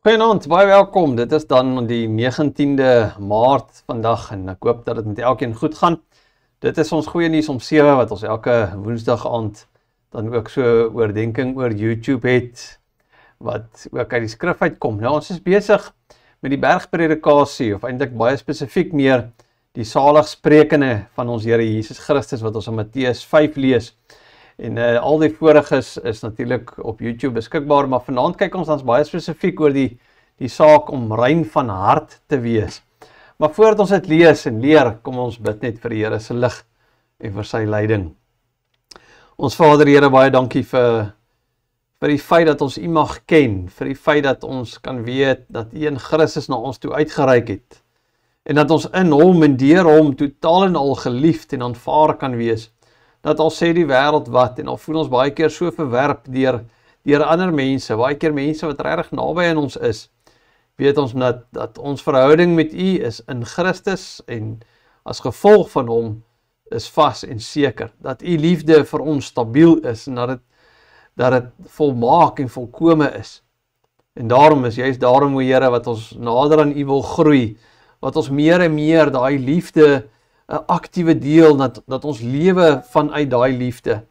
Goeienaand, baie welkom. Dit is dan die 19de Maart vandag en ek hoop dat dit met elkeen goed gaan. Dit is ons goeie nuus om 7 wat ons elke woensdag aand dan ook so oordenking oor YouTube het wat ook uit die skrif uitkom. Nou ons is besig met die bergpredikasie of eintlik baie spesifiek meer die saligsprekende van ons Here Jesus Christus wat ons in Matteus 5 lees. En al die voriges is natuurlik op YouTube beskikbaar, maar vanaand kyk ons dan baie spesifiek oor die saak om rein van hart te wees. Maar voordat ons dit lees en leer, kom ons bid net vir die Here se lig en vir sy leiding. Ons Vader Here, baie dankie vir die feit dat ons U mag ken, vir die feit dat ons kan weet dat U in Christus na ons toe uitgereik het, en dat ons in Hom en deur Hom totaal en al geliefd en aanvaar kan wees. Dat al sê die wêreld wat, en al voel ons baie keer so verwerp deur ander mense, baie keer mense wat regtig naby aan ons is, weet ons dat ons verhouding met U is in Christus, en as gevolg van Hom is vas en seker, dat U liefde vir ons stabiel is, en dat het volmaak en volkome is. En daarom is juist daarom, o Here, wat ons nader aan U wil groei, wat ons meer en meer daai liefde 'n aktiewe deel, dat ons lewe vanuit daai liefde.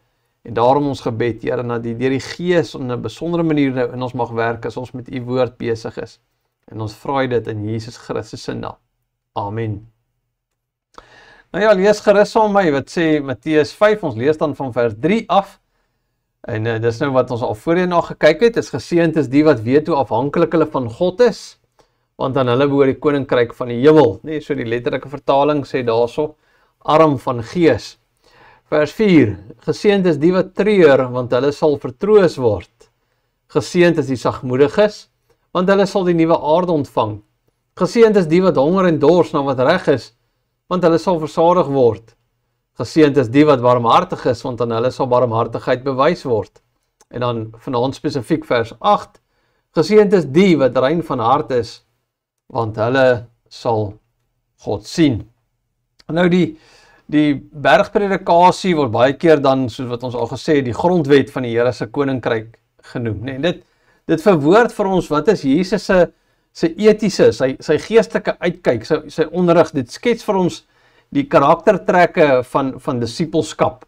En daarom ons gebed, Here, dat deur die Gees op 'n besondere manier nou in ons mag werk, as ons met U woord besig is. En ons vra dit in Jesus Christus se naam. Amen. Nou ja, lees gerus saam met my, wat sê Matteus 5, ons lees dan van vers 3 af. En dis nou wat ons al voorheen na gekyk het, is geseënd is die wat weet hoe afhanklik hulle van God is, want aan hulle behoort die koninkryk van die hemel. Nee, so die letterlike vertaling sê daarso, arm van gees. Vers 4, geseënd is die wat treur, want hulle sal vertroos word. Geseënd is die sagmoediges, want hulle sal die nuwe aarde ontvang. Geseënd is die wat honger en dors na wat reg is, want hulle sal versadig word. Geseënd is die wat barmhartig is, want aan hulle sal barmhartigheid bewys word. En dan vanaand spesifiek vers 8, geseënd is die wat rein van hart is, want hulle sal God sien. Nou die bergpredikasie word baie keer dan, soos wat ons al gesê het, die grondwet van die Here se koninkryk genoem. Nee, dit verwoord vir ons wat is Jesus se etiese, sy geestelike uitkyk, sy onderrig. Dit skets vir ons die karaktertrekke van disippelskap.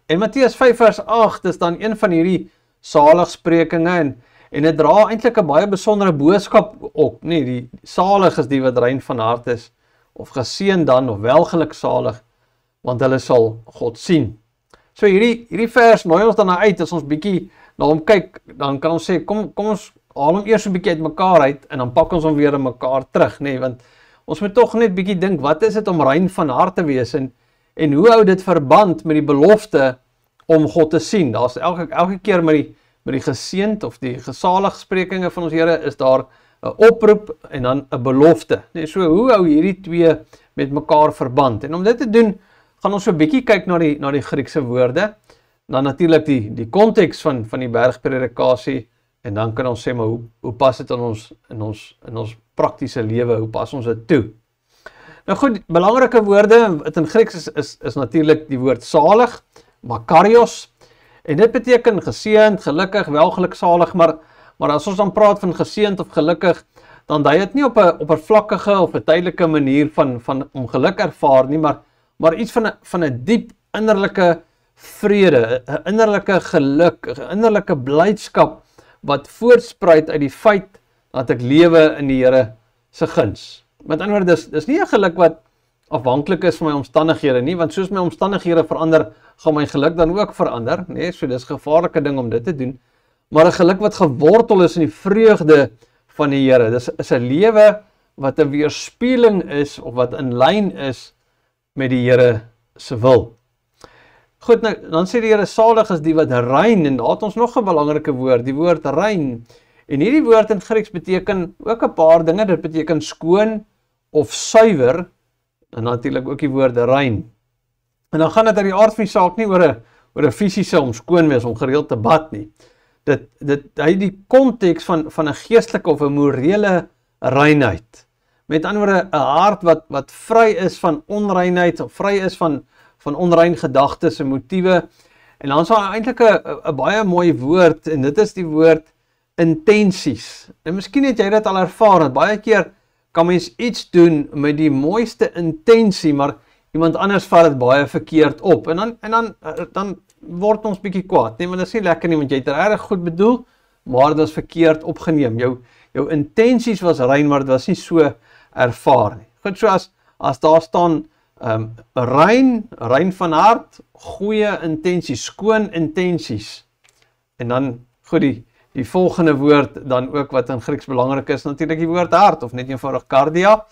En Matteus 5 vers 8 is dan een van hierdie saligsprekinge en dit dra eintlik 'n baie besondere boodskap op. Nee, die salig is die wat rein van hart is, of geseën dan, of welgeluksalig, want hulle sal God sien. So hierdie vers nooi ons dan uit, as ons bietjie na hom kyk, dan kan ons sê, kom ons haal hom eers 'n bietjie uit mekaar uit, en dan pak ons hom weer in mekaar terug, nee, want ons moet tog net bietjie dink, wat is dit om rein van hart te wees, en hoe hou dit verband met die belofte om God te sien? Daar's elke keer met die geseënd of die gesaligsprekinge van ons Here is daar 'n oproep en dan 'n belofte. Nee, so hoe hou hierdie twee met mekaar verband? En om dit te doen, gaan ons so 'n bietjie kyk na die Griekse woorde, dan natuurlik die konteks van die bergpredikasie, en dan kan ons sê, maar hoe pas dit in ons praktiese lewe, hoe pas ons dit toe? Nou goed, belangrike woorde wat in Grieks is natuurlik die woord salig, makarios, en dit beteken geseënd, gelukkig, welgeluksalig, maar as ons dan praat van geseënd of gelukkig, dan dui dit nie op 'n oppervlakkige of 'n tydelike manier van om geluk ervaar nie, maar iets van 'n diep innerlike vrede, 'n innerlike geluk, 'n innerlike blydskap wat voortspruit uit die feit dat ek lewe in die Here se guns. Met ander woorde, dis nie 'n geluk wat afhanklik is van my omstandighede nie, want soos my omstandighede verander, gaan my geluk dan ook verander, nee, so dis 'n gevaarlike ding om dit te doen, maar 'n geluk wat gewortel is in die vreugde van die Here. Dis is 'n lewe wat 'n weerspieëling is, of wat in lyn is met die Here se wil. Goed, nou, dan sê die Here, salig is die wat rein, en daar het ons nog 'n belangrike woord, die woord rein. En hierdie woord in Grieks beteken ook 'n paar dinge, dit beteken skoon of suiwer, en natuurlik ook die woord rein. En dan gaan dit uit die aard van die saak nie oor 'n fisiese om skoon wees, om gereeld te bad nie. Hy die konteks van 'n geestelike of 'n morele reinheid. Met ander woorde, 'n hart wat vry is van onreinheid, of vry is van onrein gedagtes en motiewe. En dan is daar eintlik 'n baie mooi woord, en dit is die woord intensies. En miskien het jy dit al ervaar, dat baie keer kan mens iets doen met die mooiste intensie, maar iemand anders vat dit baie verkeerd op. En dan word ons bietjie kwaad, nee, want dit is nie lekker nie, want jy het erg goed bedoel, maar dit was verkeerd opgeneem. Jou intensies was rein, maar dit was nie so ervaar nie. Goed, so as daar staan rein van hart, goeie intensies, skoon intensies. En dan, goed, die volgende woord dan ook wat in Grieks belangrik is, natuurlik die woord hart, of net eenvoudig cardia.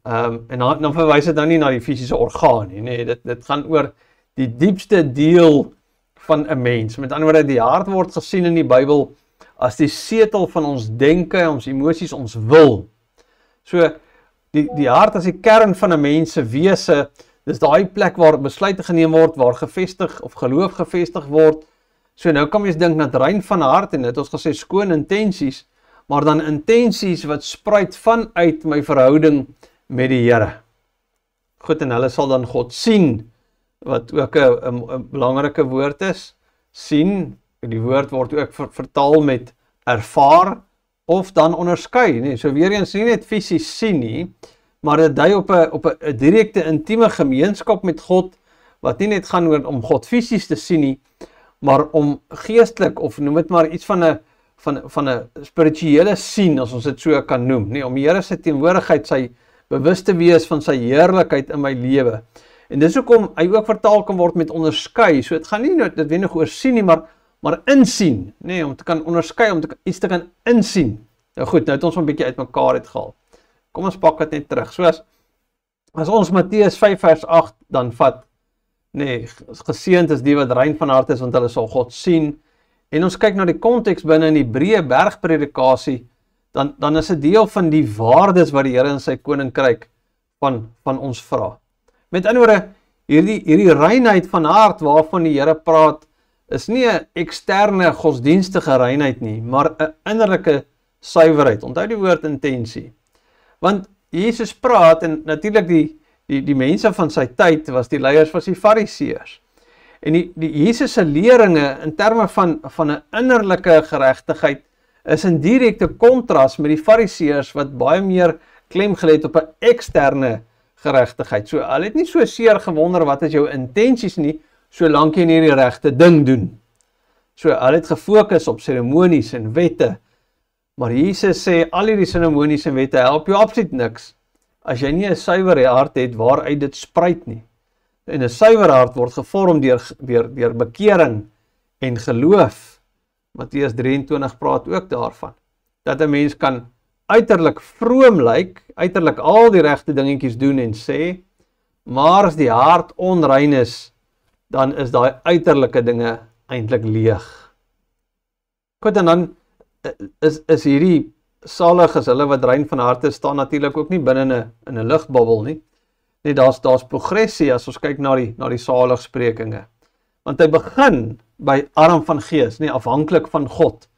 En dan verwys dit nou nie na die fisiese orgaan nie, nee, dit gaan oor die diepste deel van 'n mens. Met ander woorde, die hart word gesien in die Bybel as die setel van ons denke, ons emosies, ons wil. So, die hart as die kern van 'n mens se wese, dis daai plek waar besluite geneem word, waar gevestig of geloof gevestig word. So nou kan mens dink dat rein van hart, en dit ons gesê skoon intensies, maar dan intensies wat spruit vanuit my verhouding met die Here. Goed, en hulle sal dan God sien, wat ook 'n belangrike woord is. Sien, die woord word ook vertaal met ervaar, of dan onderskei, nee, so weer eens nie net fisies sien nie, maar dit dui op 'n direkte intieme gemeenskap met God, wat nie net gaan oor om God fisies te sien nie, maar om geestelik, of noem dit maar iets van 'n spirituele sien, as ons dit so kan noem, nee, om die Here se teenwoordigheid, sy bewus te wees van sy heerlikheid in my lewe. En dis hoekom hy ook vertaal kan word met onderskei, so dit gaan nie noodwendig oor sien nie, maar insien, nee, om te kan onderskei, om iets te kan insien. Nou goed, nou het ons 'n bietjie uitmekaar uitgehaal. Kom ons pak dit net terug. So as ons Matteus 5 vers 8 dan vat, nee, geseënd is die wat rein van hart is, want hulle sal God sien. En ons kyk na die konteks binne in die Hebreë bergpredikasie, dan is 'n deel van die waardes wat die Here in sy koninkryk van ons vra. Met ander woorde, hierdie reinheid van hart waarvan die Here praat, is nie 'n eksterne godsdienstige reinheid nie, maar 'n innerlike suiwerheid. Onthou die woord intensie. Want Jesus praat, en natuurlik die mense van sy tyd was die leiers, was die fariseërs. En die Jesus se leringe in terme van 'n innerlike geregtigheid is in direkte kontras met die fariseërs wat baie meer klem gelê het op 'n eksterne geregtigheid. So hulle het nie so seer gewonder wat is jou intensies nie, solank jy nie die regte ding doen. So hulle het gefokus op seremonies en wette. Maar Jesus sê al hierdie seremonies en wette help jou absoluut niks as jy nie 'n suiwer hart het waaruit dit spruit nie. En 'n suiwer hart word gevorm deur bekering en geloof. Matteus 23 praat ook daarvan, dat 'n mens kan uiterlik vroom lyk, uiterlik al die regte dingetjies doen en sê, maar as die hart onrein is, dan is daai uiterlike dinge eintlik leeg. Goed, en dan is hierdie salig as hulle wat rein van harte staan natuurlik ook nie binne in 'n ligbubbel nie. Nee, daar's progressie as ons kyk na die saligsprekinge. Want hy begin by arm van gees, nee, afhanklik van God,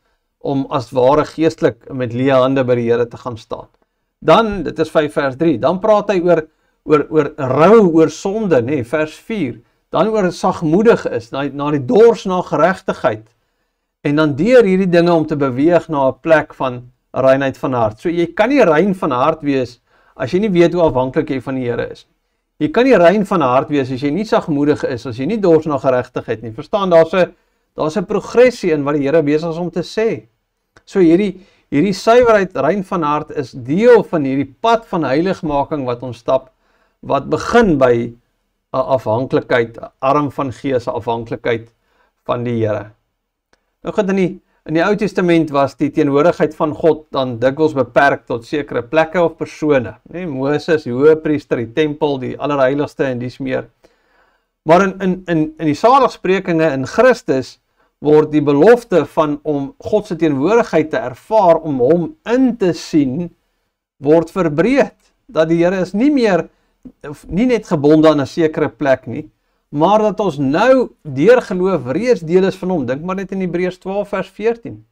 om as ware geestelik met leë hande by die Here te gaan staan. Dan, dit is 5 vers 3, dan praat hy oor rou oor sonde, nee, vers 4. Dan oor sagmoedig is, na die dors na geregtigheid. En dan deur hierdie dinge om te beweeg na 'n plek van reinheid van hart. So jy kan nie rein van hart wees as jy nie weet hoe afhanklik jy van die Here is. Jy kan nie rein van hart wees as jy nie sagmoedig is, as jy nie dors na geregtigheid nie. Verstaan, daar's 'n progressie in wat die Here besig is om te sê. So hierdie suiwerheid, rein van hart, is deel van hierdie pad van heiligmaking wat ons stap, wat begin by 'n afhanklikheid, arm van gees, 'n afhanklikheid van die Here. Nou goed, in die Ou Testament was die teenwoordigheid van God dan dikwels beperk tot sekere plekke of persone. Nee, Moses, die hoëpriester, die tempel, die allerheiligste en dies meer. Maar in die saligsprekinge in Christus word die belofte van om God se teenwoordigheid te ervaar, om hom in te sien, word verbreed. Dat die Here is nie net gebonde aan 'n sekere plek nie, maar dat ons nou deur geloof reeds deel is van hom. Dink maar net in Hebreërs 12 vers 14.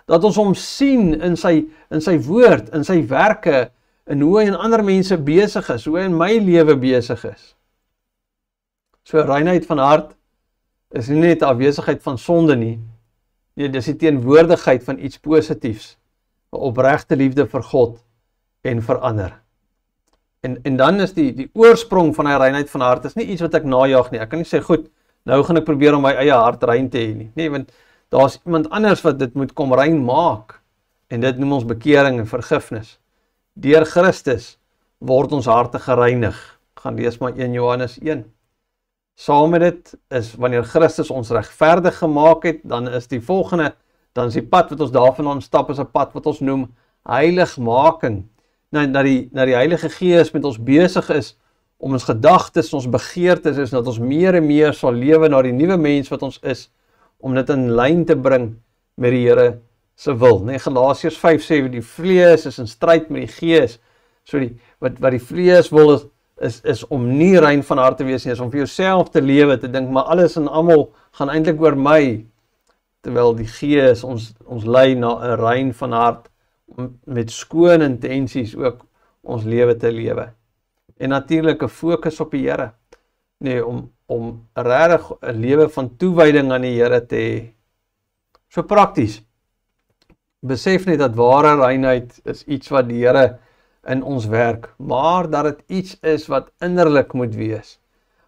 Dat ons hom sien in sy woord, in sy werke, en hoe hy in ander mense besig is, hoe hy in my lewe besig is. So reinheid van hart is nie net 'n afwesigheid van sonde nie, Nee, dis die teenwoordigheid van iets positiefs. 'n Opregte liefde vir God en vir ander. En dan is die oorsprong van die reinheid van hart is nie iets wat ek najag nie. Ek kan nie sê, goed, nou gaan ek probeer om my eie hart rein te hê nie. Nee, want daar's iemand anders wat dit moet kom rein maak. En dit noem ons bekering en vergifnis. Deur Christus word ons harte gereinig. Gaan lees maar 1 Johannes 1. Saam met dit is, wanneer Christus ons regverdig gemaak het, dan is die volgende, dan is die pad wat ons daarvan stap, is 'n pad wat ons noem heiligmaking. Na die Heilige Gees met ons besig is, om ons gedagtes, ons begeertes is, dat ons meer en meer sal lewe na die nuwe mens wat ons is, om dit in lyn te bring met die Here se wil. Nee, Galasiërs 5 sê, die vlees is in stryd met die Gees. So wat die vlees wil is om nie rein van hart te wees nie, is om vir jouself te lewe, te dink, maar alles en almal gaan eintlik oor my, terwyl die Gees ons lei na 'n rein van hart, om met skoon intensies ook ons lewe te lewe. En natuurlik 'n fokus op die Here. Nee, om regtig 'n lewe van toewyding aan die Here te hê. So prakties. Besef net dat ware reinheid is iets wat die Here in ons werk, maar dat dit iets is wat innerlik moet wees.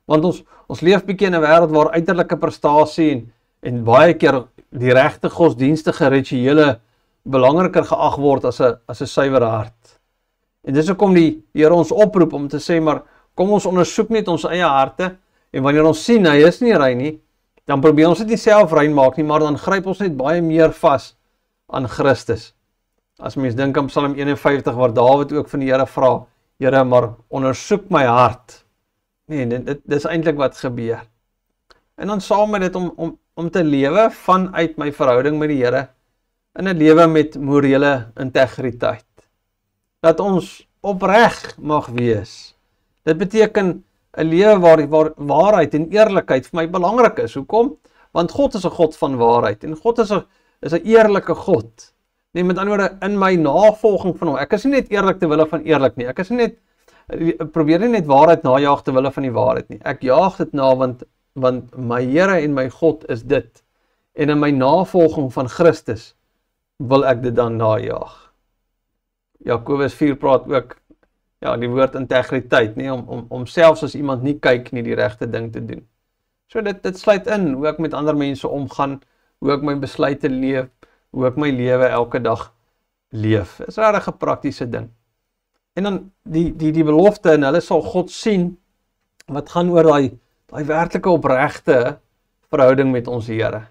Want ons leef bietjie in 'n wêreld waar uiterlike prestasie en baie keer die regte godsdienstige rituele belangriker geag word as 'n suiwer hart. En dis hoekom die Here ons oproep om te sê, maar kom ons ondersoek net ons eie harte, en wanneer ons sien hy is nie rein nie, dan probeer ons dit nie self rein maak nie, maar dan gryp ons net baie meer vas aan Christus. As mens dink aan Psalm 51 waar Dawid ook van die Here vra, Here, maar ondersoek my hart. Nee, dit is eintlik wat gebeur. En dan saam met dit om te lewe vanuit my verhouding met die Here, in 'n lewe met morele integriteit. Dat ons opreg mag wees. Dit beteken 'n lewe waar waarheid en eerlikheid vir my belangrik is. Hoekom? Want God is 'n God van waarheid en God is 'n eerlike God. Nee, met ander woorde, in my navolging van hom. Ek is nie net eerlik ter wille van eerlik nie. Ek is nie net probeer nie net waarheid najag ter wille van die waarheid nie. Ek jaag dit na want my Here en my God is dit. En in my navolging van Christus wil ek dit dan najag. Jakobus 4 praat ook die woord integriteit, nie om selfs as iemand nie kyk nie die regte ding te doen. So dit sluit in hoe ek met ander mense omgaan, hoe ek my besluite leef, hoe ek my lewe elke dag leef. Is regtig 'n praktiese ding. En dan die belofte, en hulle sal God sien, wat gaan oor daai werklike opregte verhouding met ons Here.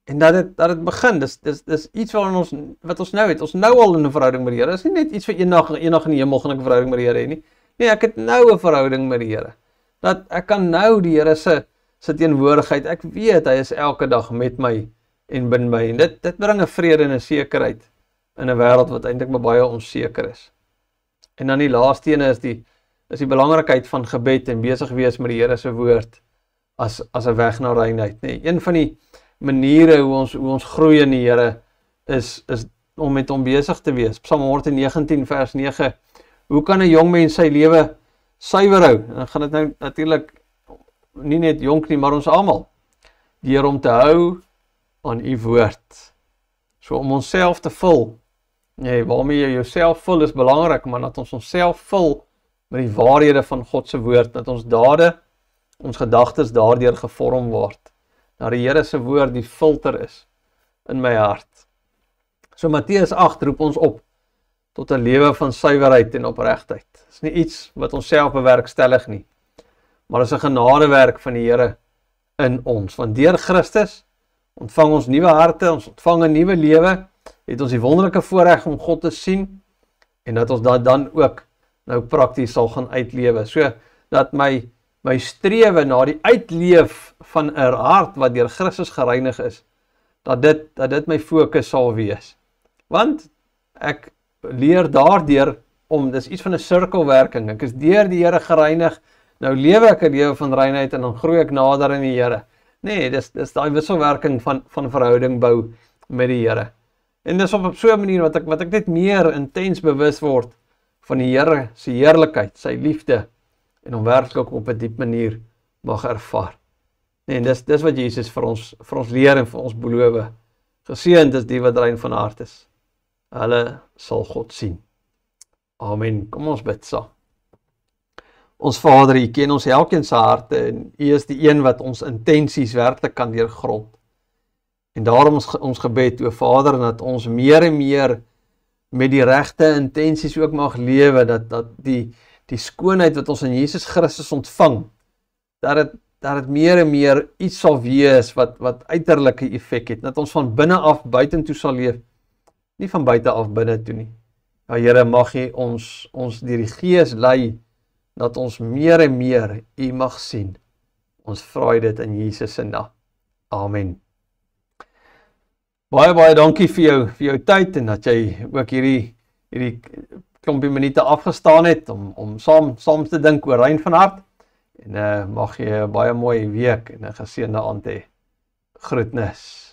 En dat dit begin, dis iets wat ons nou het. Ons nou al in 'n verhouding met die Here. Dis nie net iets vir eendag in die hemel gaan ek 'n verhouding met die Here hê nie. Nee, ek het nou 'n verhouding met die Here. Dat ek kan nou die Here se teenwoordigheid, ek weet hy is elke dag met my en binne my. En dit bring 'n vrede en 'n sekerheid in 'n wêreld wat eintlik baie onseker is. En dan die laaste een is die belangrikheid van gebed en besig wees met die Here se woord as 'n weg na reinheid, nee. Een van die maniere hoe ons groei in die Here is om met hom besig te wees. Psalm 119 vers 9. Hoe kan 'n jong mens sy lewe suiwer hou? En dan gaan dit nou natuurlik nie net jonk nie, maar ons almal. Deur om te hou aan u woord. So om onsself te vul. Nee, waarmee jy jouself vul is belangrik, maar dat ons onsself vul met die waarhede van God se woord, dat ons dade, ons gedagtes daardeur gevorm word. Dat die Here se woord die filter is in my hart. So Matteus 8 roep ons op tot 'n lewe van suiwerheid en opregtheid. Dit is nie iets wat ons self bewerkstellig nie, maar is 'n genadewerk van die Here in ons. Want deur Christus ontvang ons nuwe harte, ons ontvang 'n nuwe lewe, het ons die wonderlike voorreg om God te sien en dat ons dat dan ook nou prakties sal gaan uitlewe. So dat my strewe na die uitleef van 'n hart wat deur Christus gereinig is, dat dit my fokus sal wees. Want ek leer daardeur dis iets van 'n sirkelwerking. Ek is deur die Here gereinig, nou lewe ek 'n lewe van reinheid en dan groei ek nader in die Here. Nee, dis daai wisselwerking van verhouding bou met die Here. En dis op so 'n manier wat ek net meer intens bewus word van die Here se heerlikheid, sy liefde, en om werklik op 'n diep manier mag ervaar. Nee, en dis wat Jesus vir ons leer en vir ons beloof Geseënd is die wat rein van hart is. Hulle sal God sien. Amen. Kom ons bid saam. Ons Vader, U ken ons elkeen se harte en U is die een wat ons intensies werklik kan deurgrond. En daarom ons gebed, o Vader, dat ons meer en meer met die regte intensies ook mag lewe, dat die skoonheid wat ons in Jesus Christus ontvang, dat het meer en meer iets sal wees wat uiterlike effek het, dat ons van binne af buitentoe sal leef, nie van buite af binne toe nie. Ja Here, mag U ons deur die Gees lei, dat ons meer en meer U mag sien. Ons vra dit in Jesus se naam. Amen. Baie dankie vir jou tyd en dat jy ook hierdie klompie minute afgestaan het om saam te dink oor rein van hart. En mag jy 'n baie mooi week en 'n geseënde aand hê. Groetnis.